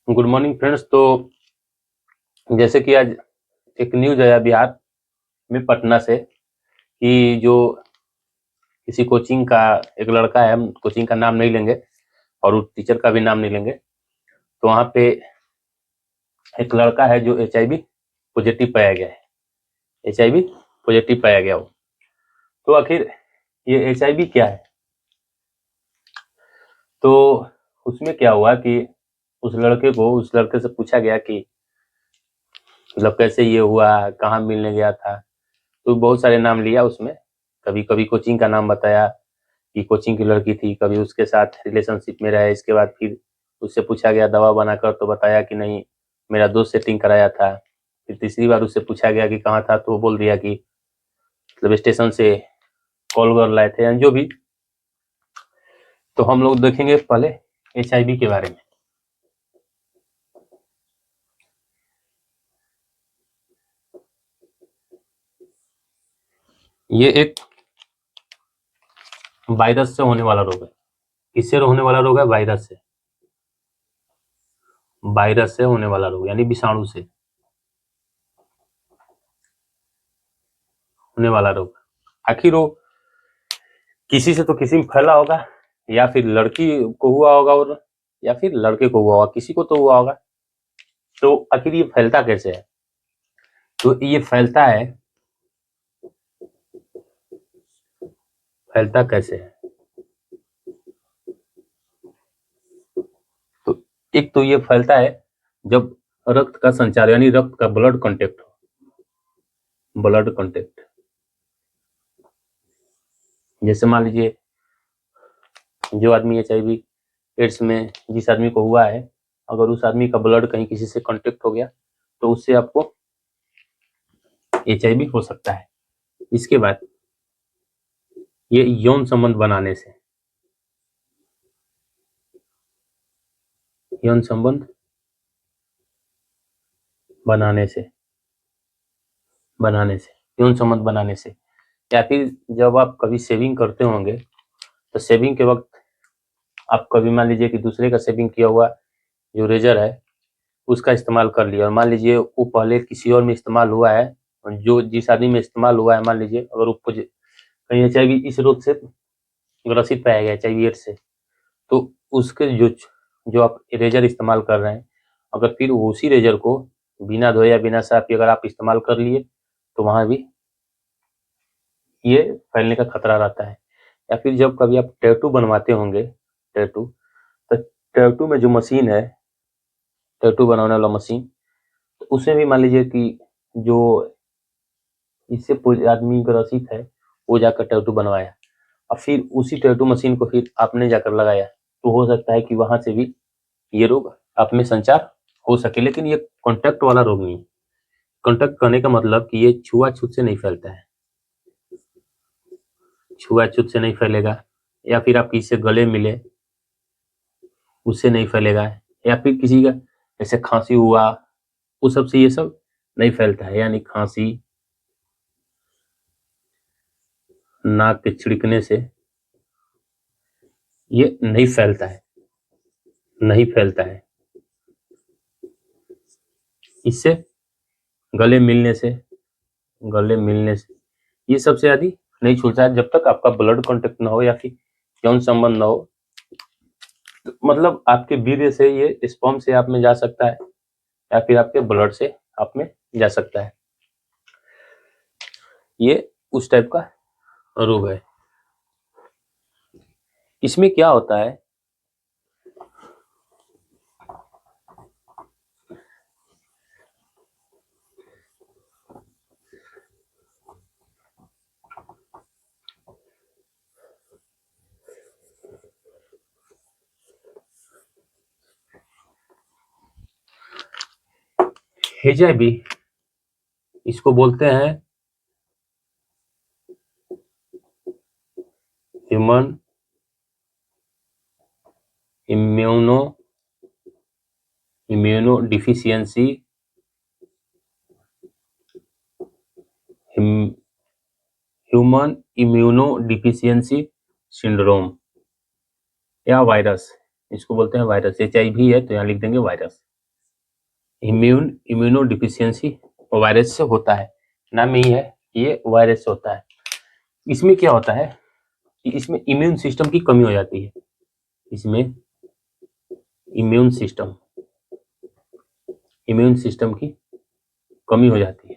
Good morning friends. तो जैसे कि आज एक न्यूज आया बिहार में पटना से कि जो किसी कोचिंग का एक लड़का है, हम कोचिंग का नाम नहीं लेंगे और उस टीचर का भी नाम नहीं लेंगे। तो वहाँ पे एक लड़का है जो HIV पॉजिटिव पाया गया है। HIV पॉजिटिव पाया गया हो। तो आखिर ये HIV क्या है? तो उसमें क्या हुआ कि उस लड़के से पूछा गया कि मतलब कैसे ये हुआ, कहाँ मिलने गया था। तो बहुत सारे नाम लिया उसमें। कभी कभी कोचिंग का नाम बताया कि कोचिंग की लड़की थी, कभी उसके साथ रिलेशनशिप में रहे। इसके बाद फिर उससे पूछा गया दवा बनाकर, तो बताया कि नहीं, मेरा दोस्त सेटिंग कराया था। फिर तीसरी बार उससे पूछा गया कि कहाँ था, तो वो बोल दिया कि मतलब स्टेशन से कॉल कर लाए थे, जो भी। तो हम लोग देखेंगे पहले HIV के बारे में। ये एक वायरस से होने वाला रोग है। किससे होने वाला रोग है? वायरस से। वायरस से होने वाला रोग यानी विषाणु से होने वाला रोग। आखिर वो किसी से तो किसी में फैला होगा, या फिर लड़की को हुआ होगा, और या फिर लड़के को हुआ होगा, किसी को तो हुआ होगा। तो आखिर ये फैलता कैसे है? तो ये फैलता कैसे है? तो एक तो ये फैलता है जब रक्त का संचार यानी रक्त का ब्लड कांटेक्ट हो। ब्लड कांटेक्ट, जैसे मान लीजिए जो आदमी HIV एड्स में जिस आदमी को हुआ है, अगर उस आदमी का ब्लड कहीं किसी से कांटेक्ट हो गया तो उससे आपको HIV हो सकता है। इसके बाद ये यौन संबंध बनाने से, यौन संबंध बनाने से यौन संबंध बनाने से, या फिर जब आप कभी शेविंग करते होंगे तो शेविंग के वक्त आप कभी मान लीजिए कि दूसरे का शेविंग किया हुआ जो रेजर है उसका इस्तेमाल कर लिया, और मान लीजिए वो पहले किसी और में इस्तेमाल हुआ है, और जो जिस आदमी में इस्तेमाल हुआ है, मान लीजिए अगर वो कहीं HIV इस रोग से ग्रसित पाया गया, HIV एड्स से, तो उसके जो आप रेजर इस्तेमाल कर रहे हैं, अगर फिर उसी रेजर को बिना धोए या बिना साफ किए अगर आप इस्तेमाल कर लिए तो वहां भी ये फैलने का खतरा रहता है। या फिर जब कभी आप टैटू बनवाते होंगे, टैटू, तो टैटू में जो मशीन है, टैटू बनाने वाला मशीन, तो उसमें भी मान लीजिए कि जो इससे आदमी ग्रसित है वो जाकर टैटू बनवाया, और फिर उसी टैटू मशीन को फिर आपने जाकर लगाया, तो हो सकता है कि वहां से भी ये रोग आप में संचार हो सके। लेकिन ये कॉन्टैक्ट वाला रोग नहीं है। कॉन्टैक्ट करने का मतलब कि ये छुआछूत से नहीं फैलता है, छुआछूत से नहीं फैलेगा, या फिर आप किसी से गले मिले उससे नहीं फैलेगा, या फिर किसी का जैसे खांसी हुआ उस सब से ये सब नहीं फैलता है। यानी खांसी, नाक के छिड़कने से ये नहीं फैलता है, नहीं फैलता है। इससे गले मिलने से ये सबसे आदि नहीं छूटता है, जब तक आपका ब्लड कांटेक्ट ना हो या फिर यौन संबंध ना हो। तो मतलब आपके वीर्य से ये स्पर्म से आप में जा सकता है, या फिर आपके ब्लड से आप में जा सकता है। ये उस टाइप का रोग है। इसमें क्या होता है, HIV इसको बोलते हैं human immuno deficiency human immuno deficiency syndrome, या वायरस। इसको बोलते हैं वायरस। HIV है तो यहाँ लिख देंगे वायरस। इम्यूनो डिफिशियंसी वायरस से होता है। नाम यही है कि ये वायरस से होता है। इसमें क्या होता है कि इसमें इम्यून सिस्टम की कमी हो जाती है। इसमें इम्यून सिस्टम की कमी हो जाती है।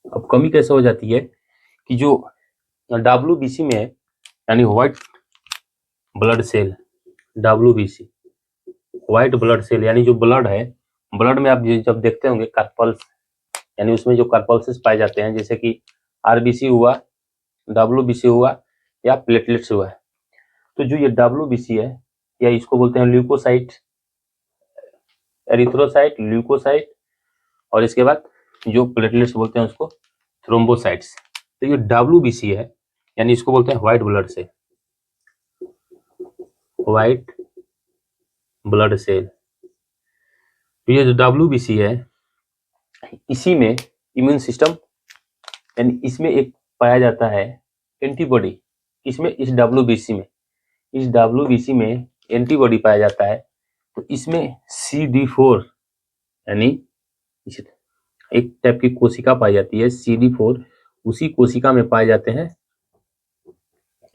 अब कमी कैसे हो जाती है कि जो WBC में यानी white blood cell, WBC white blood cell यानी जो ब्लड है, ब्लड में आप जब देखते होंगे कार्पल्स, यानी उसमें जो कार्पल्सेस पाए जाते हैं, जैसे कि RBC हुआ, WBC हुआ या प्लेटलेट्स हुआ है। तो जो ये WBC है, या इसको बोलते हैं ल्यूकोसाइट, एरिथ्रोसाइट, ल्यूकोसाइट, और इसके बाद जो प्लेटलेट्स बोलते हैं उसको थ्रोम्बोसाइट्स। तो ये WBC है, यानी इसको बोलते हैं white blood cell, white blood cell. तो ये जो WBC है, इसी में इम्यून सिस्टम, यानी इसमें एक पाया जाता है एंटीबॉडी। इसमें इस WBC में एंटीबॉडी पाया जाता है। तो इसमें CD4 यानी एक टाइप की कोशिका पाई जाती है, CD4। उसी कोशिका में पाए जाते हैं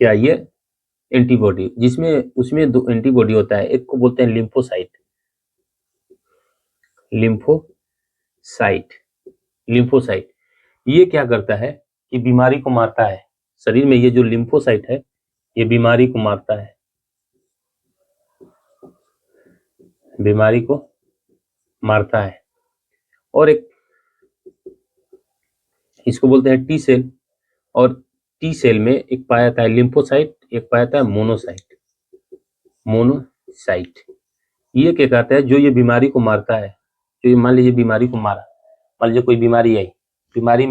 क्या, ये एंटीबॉडी, जिसमें उसमें दो एंटीबॉडी होता है। एक को बोलते हैं लिम्फोसाइट। ये क्या करता है कि बीमारी को मारता है। शरीर में ये जो लिम्फोसाइट है, ये बीमारी को मारता है, बीमारी को मारता है। और एक इसको बोलते हैं T सेल, और T सेल में एक पाया जाता है लिम्फोसाइट, एक पाया जाता है मोनोसाइट। ये क्या कहता है, जो ये बीमारी को मारता है, जो ये मान लीजिए बीमारी को मारा, मान लीजिए कोई बीमारी आई, बीमारी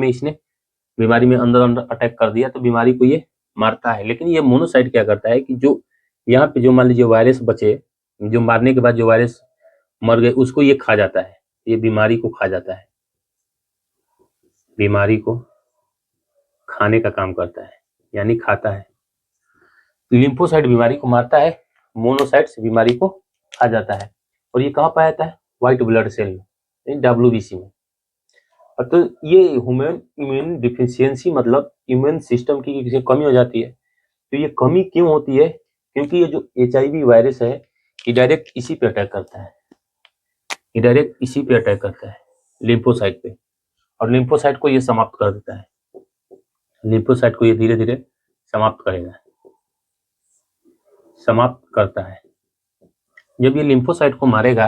में अंदर अटैक कर दिया, तो बीमारी को ये मारता है। लेकिन ये मोनोसाइट क्या करता है कि जो यहाँ पे जो मान लीजिए वायरस बचे, जो मारने के बाद जो वायरस मर गए, उसको ये खा जाता है, ये बीमारी को खा जाता है, बीमारी को खाने का काम करता है, यानी खाता है। लिम्फोसाइट बीमारी को मारता है, मोनोसाइट्स बीमारी को खा जाता है। और ये कहाँ पाया जाता है, व्हाइट ब्लड सेल में, WBC में। और तो ये ह्यूमन इम्यून डिफिशियंसी मतलब इम्यून सिस्टम की किसी कमी हो जाती है। तो ये कमी क्यों होती है, क्योंकि ये जो HIV वायरस है, ये डायरेक्ट इसी पे अटैक करता है, ये डायरेक्ट इसी पे अटैक करता है, लिम्फोसाइट पे। और लिम्फोसाइट को ये समाप्त कर देता है, लिम्फोसाइट को ये धीरे धीरे समाप्त करेगा, समाप्त करता है। जब ये लिम्फोसाइट को मारेगा,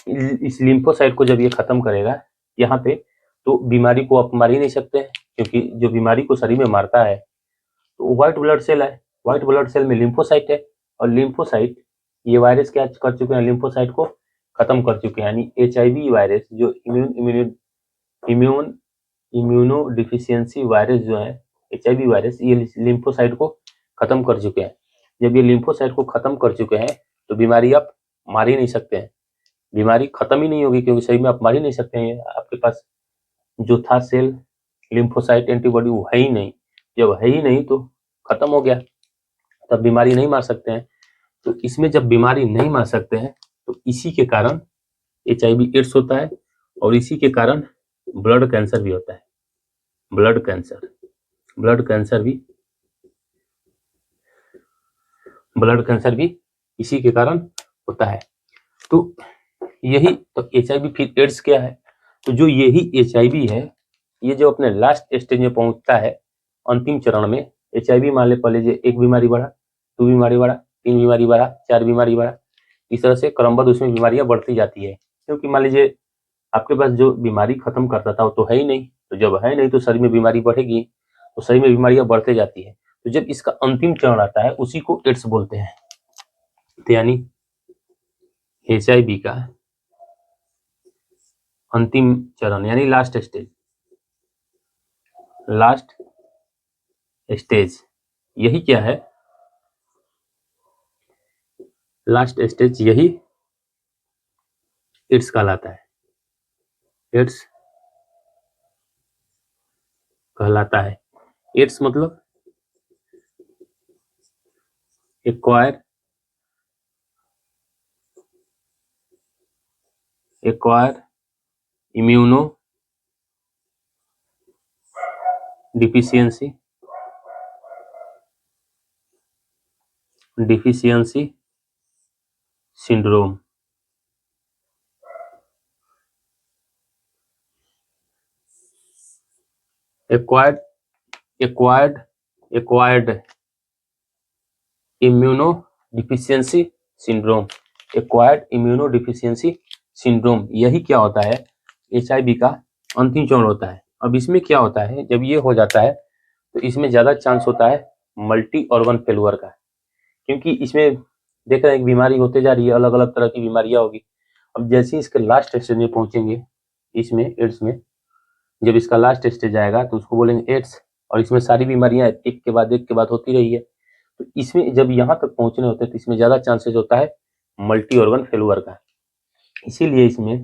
इस लिम्फोसाइट को जब ये खत्म करेगा यहाँ पे, तो बीमारी को आप मार ही नहीं सकते हैं, क्योंकि जो बीमारी को शरीर में मारता है तो व्हाइट ब्लड सेल है, व्हाइट ब्लड सेल में लिम्फोसाइट है, और लिम्फोसाइट, ये वायरस क्या कर चुके हैं, लिम्फोसाइट को खत्म कर चुके हैं। यानी HIV वायरस जो इम्यूनो डिफिशियंसी वायरस जो है, HIV वायरस, ये लिम्फोसाइट को खत्म कर चुके हैं। जब ये लिम्फोसाइट को खत्म कर चुके हैं, तो बीमारी आप मार ही नहीं सकते हैं, बीमारी खत्म ही नहीं होगी, क्योंकि सही में आप मार ही नहीं सकते हैं। आपके पास जो था सेल, लिम्फोसाइट एंटीबॉडी, वो है ही नहीं। जब है ही नहीं तो खत्म हो गया, तब बीमारी नहीं मार सकते हैं। तो इसमें जब बीमारी नहीं मार सकते हैं, तो इसी के कारण HIV एड्स होता है, और इसी के कारण ब्लड कैंसर भी होता है। ब्लड कैंसर भी इसी के कारण होता है। तो यही तो HIV, फिर एड्स क्या है, तो जो यही HIV है, ये जो अपने लास्ट स्टेज में पहुंचता है, अंतिम चरण में, HIV मान ले पहले एक बीमारी बढ़ा, 2 बीमारी बढ़ा, 3 बीमारी बढ़ा, 4 बीमारी बढ़ा, इस तरह से क्रमबद्ध उसमें बीमारियां बढ़ती जाती है। क्योंकि मान लीजिए आपके पास जो बीमारी खत्म करता था वो तो है ही नहीं, तो जब है नहीं तो शरीर में बीमारी बढ़ेगी, तो शरीर में बीमारियां बढ़ते जाती है। तो जब इसका अंतिम चरण आता है, उसी को एड्स बोलते हैं। तो यानी HIV का अंतिम चरण यानी लास्ट स्टेज यही क्या है, लास्ट स्टेज यही एड्स कहलाता है, एड्स कहलाता है। एड्स मतलब acquire acquire immuno deficiency syndrome. Acquired immuno deficiency syndrome. Acquired immuno deficiency syndrome, यही क्या होता है, HIV का अंतिम चरण होता है। अब इसमें क्या होता है, जब ये हो जाता है तो इसमें ज़्यादा चांस होता है मल्टी ऑर्गन फेलुअर का, क्योंकि इसमें देख रहे हैं बीमारी होते जा रही है, अलग अलग तरह की बीमारियां होगी। अब जैसे ही इसके लास्ट स्टेज में पहुंचेंगे, इसमें एड्स में जब इसका लास्ट स्टेज आएगा तो उसको बोलेंगे एड्स, और इसमें सारी बीमारियां एक के बाद होती रही है। तो इसमें जब यहाँ तक पहुंचने होते हैं तो इसमें ज़्यादा चांसेस होता है मल्टी ऑर्गन फेलुअर का। इसीलिए इसमें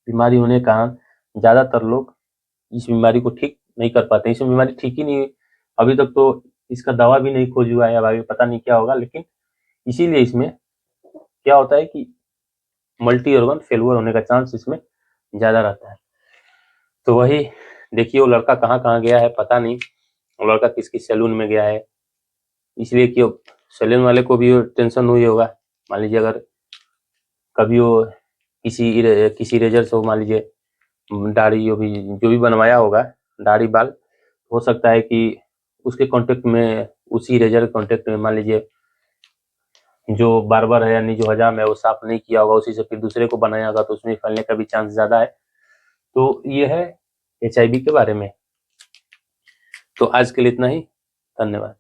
बीमारी होने के कारण ज़्यादातर लोग इस बीमारी को ठीक नहीं कर पाते। इसमें बीमारी ठीक ही नहीं हुई अभी तक, तो इसका दवा भी नहीं खोज हुआ है, अब आगे पता नहीं क्या होगा। लेकिन इसीलिए इसमें क्या होता है कि मल्टी ऑर्गन फेलुअर होने का चांस इसमें ज़्यादा रहता है। तो वही देखिए, वो लड़का कहाँ कहाँ गया है पता नहीं, वो लड़का किस किस सैलून में गया है, इसलिए कि सैलून वाले को भी टेंशन हुई होगा। मान लीजिए अगर कभी वो किसी रेजर से, मान लीजिए दाढ़ी जो भी बनवाया होगा, दाढ़ी बाल, हो सकता है कि उसके कांटेक्ट में, उसी रेजर के कांटेक्ट में मान लीजिए जो बार्बर है यानी जो हजाम है वो साफ नहीं किया होगा, उसी से फिर दूसरे को बनाया होगा, तो उसमें फैलने का भी चांस ज़्यादा है। तो ये है HIV के बारे में। तो आज के लिए इतना ही, धन्यवाद।